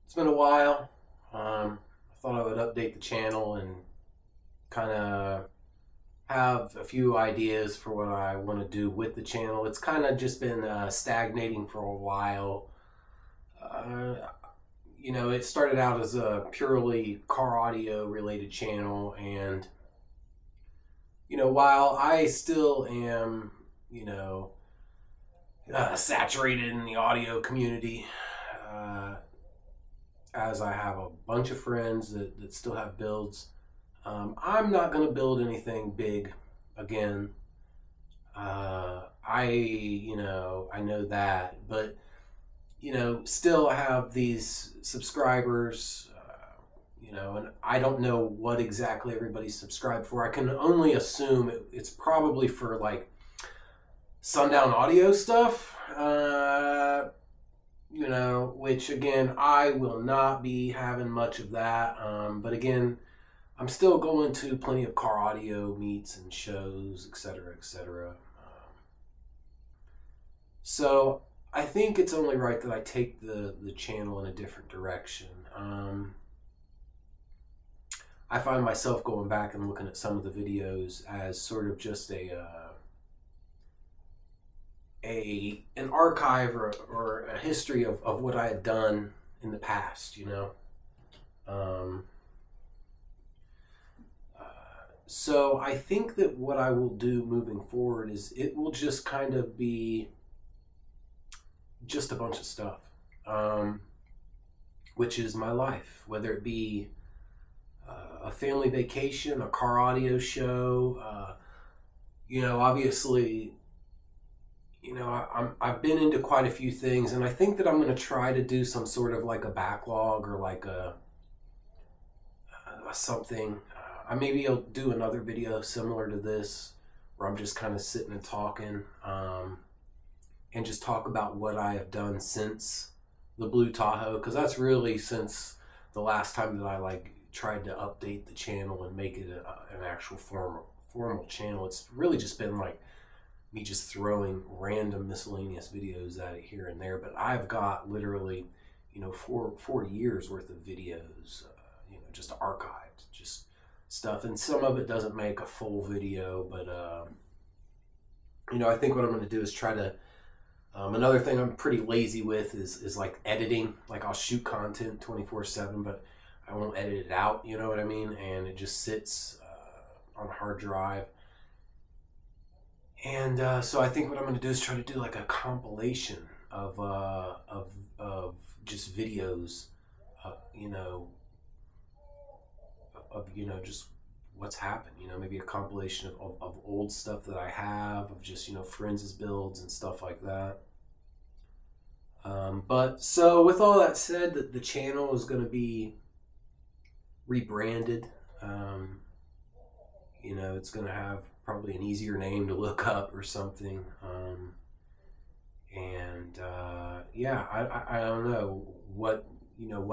It's been a while. I thought I would update the channel and kind of have a few ideas for what I want to do with the channel. It's kind of just been stagnating for a while. Uh, it started out as a purely car audio related channel, and while I still am, saturated in the audio community. Uh, as I have a bunch of friends that still have builds. I'm not going to build anything big again. I know that, but still have these subscribers. And I don't know what exactly everybody's subscribed for. I can only assume it's probably for like sundown audio stuff. Which again, I will not be having much of that. But again, I'm still going to plenty of car audio meets and shows, etc., etc. So I think it's only right that I take the channel in a different direction. I find myself going back and looking at some of the videos as sort of just an archive or a history of what I had done in the past, So I think that what I will do moving forward is it will just kind of be just a bunch of stuff, which is my life, whether it be a family vacation, a car audio show, obviously. I've been into quite a few things, and I think that I'm going to try to do some sort of like a backlog or like a something. Maybe I'll do another video similar to this where I'm just kind of sitting and talking, and just talk about what I have done since the Blue Tahoe, because that's really since the last time that I tried to update the channel and make it an actual formal channel. It's really just been like me just throwing random miscellaneous videos at it here and there, but I've got literally, 4 years worth of videos, just archived, just stuff, and some of it doesn't make a full video, but I think what I'm going to do is try to. Another thing I'm pretty lazy with is like editing. Like I'll shoot content 24/7, but I won't edit it out. You know what I mean? And it just sits on a hard drive. And so I think what I'm going to do is try to do like a compilation of just videos, just what's happened. Maybe a compilation of old stuff that I have, of just friends' builds and stuff like that. But so with all that said, the channel is going to be rebranded. It's going to have probably an easier name to look up or something. I don't know what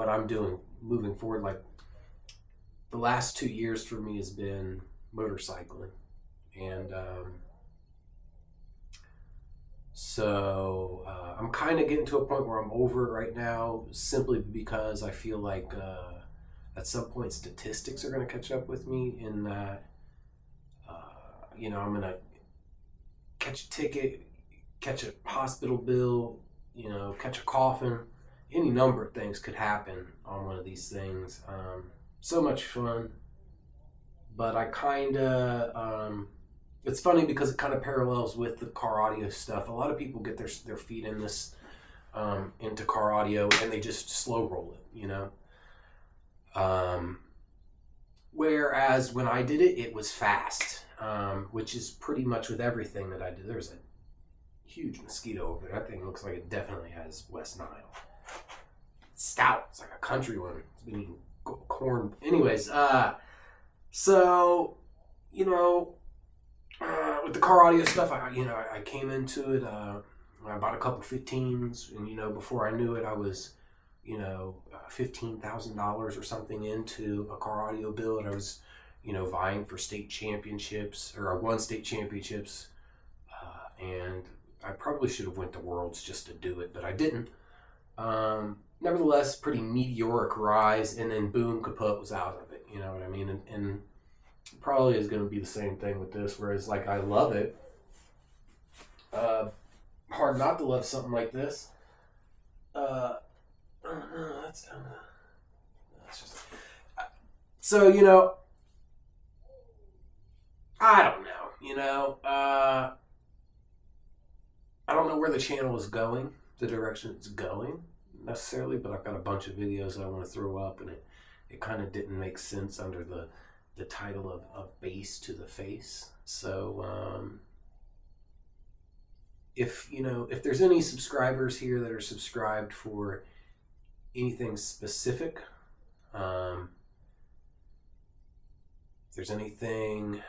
I'm doing moving forward. Like the last 2 years for me has been motorcycling, and I'm kind of getting to a point where I'm over it right now, simply because I feel like at some point statistics are going to catch up with me in that I'm going to catch a ticket, catch a hospital bill, catch a coffin. Any number of things could happen on one of these things. So much fun. But I kind of, it's funny because it kind of parallels with the car audio stuff. A lot of people get their feet in this, into car audio, and they just slow roll it, whereas when I did it, it was fast. Which is pretty much with everything that I do. There's a huge mosquito over there. That thing looks like it definitely has West Nile. It's stout. It's like a country one. It's been eating corn. Anyways, with the car audio stuff, I came into it. I bought a couple 15s, and before I knew it, I was, $15,000 or something into a car audio build. I was vying for state championships, or I won state championships, and I probably should have went to Worlds just to do it, but I didn't. nevertheless, pretty meteoric rise, and then boom, kaput was out of it. You know what I mean? And probably is going to be the same thing with this. Whereas, like, I love it. Hard not to love something like this. That's down. That's just. So I don't know. I don't know where the channel is going, the direction it's going necessarily, but I've got a bunch of videos that I want to throw up, and it kind of didn't make sense under the title of Base to the Face. So if there's any subscribers here that are subscribed for anything specific, if there's anything,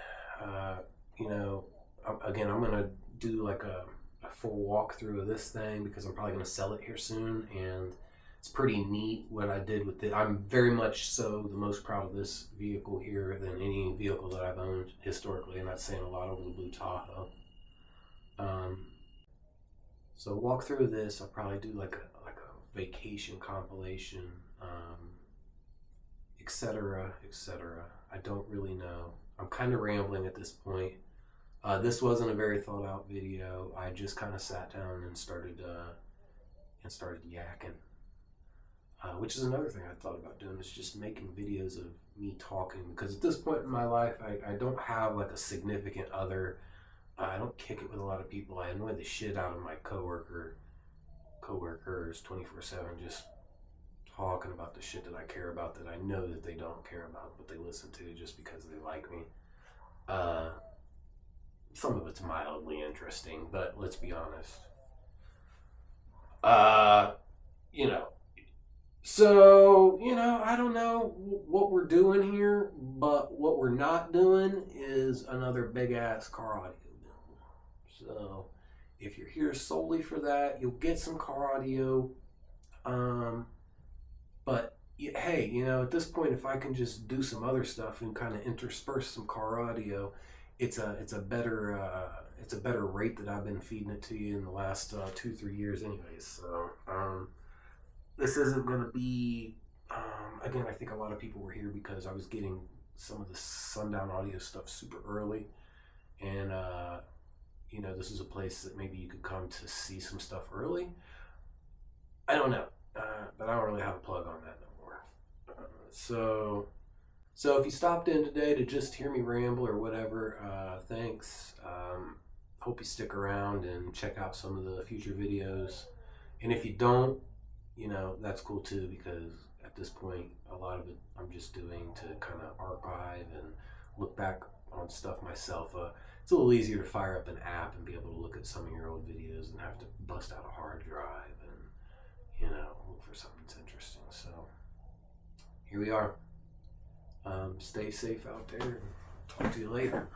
again, I'm gonna do like a full walkthrough of this thing because I'm probably gonna sell it here soon, and it's pretty neat what I did with it. I'm very much so the most proud of this vehicle here than any vehicle that I've owned historically, and that's saying a lot over the blue Tahoe. So walk through this, I'll probably do like a vacation compilation, etc., etc. I don't really know. I'm kind of rambling at this point. This wasn't a very thought out video. I just kind of sat down and started yakking, which is another thing I thought about doing, is just making videos of me talking, because at this point in my life, I don't have like a significant other. I don't kick it with a lot of people. I annoy the shit out of my coworkers 24/7, just talking about the shit that I care about that I know that they don't care about, but they listen to just because they like me. Some of it's mildly interesting, but let's be honest. So, I don't know what we're doing here, but what we're not doing is another big ass car audio bill. So, if you're here solely for that, you'll get some car audio. But hey, at this point, if I can just do some other stuff and kind of intersperse some car audio, it's a better rate that I've been feeding it to you in the last 2-3 years, anyways. So this isn't going to be. Again, I think a lot of people were here because I was getting some of the Sundown audio stuff super early, and this is a place that maybe you could come to see some stuff early. I don't know, but I don't really have a plug on that no more. So if you stopped in today to just hear me ramble or whatever, thanks. Hope you stick around and check out some of the future videos. And if you don't, that's cool too, because at this point, a lot of it I'm just doing to kind of archive and look back on stuff myself. It's a little easier to fire up an app and be able to look at some of your old videos and have to bust out a hard drive and, look for something that's interesting. So here we are. Stay safe out there. Talk to you later.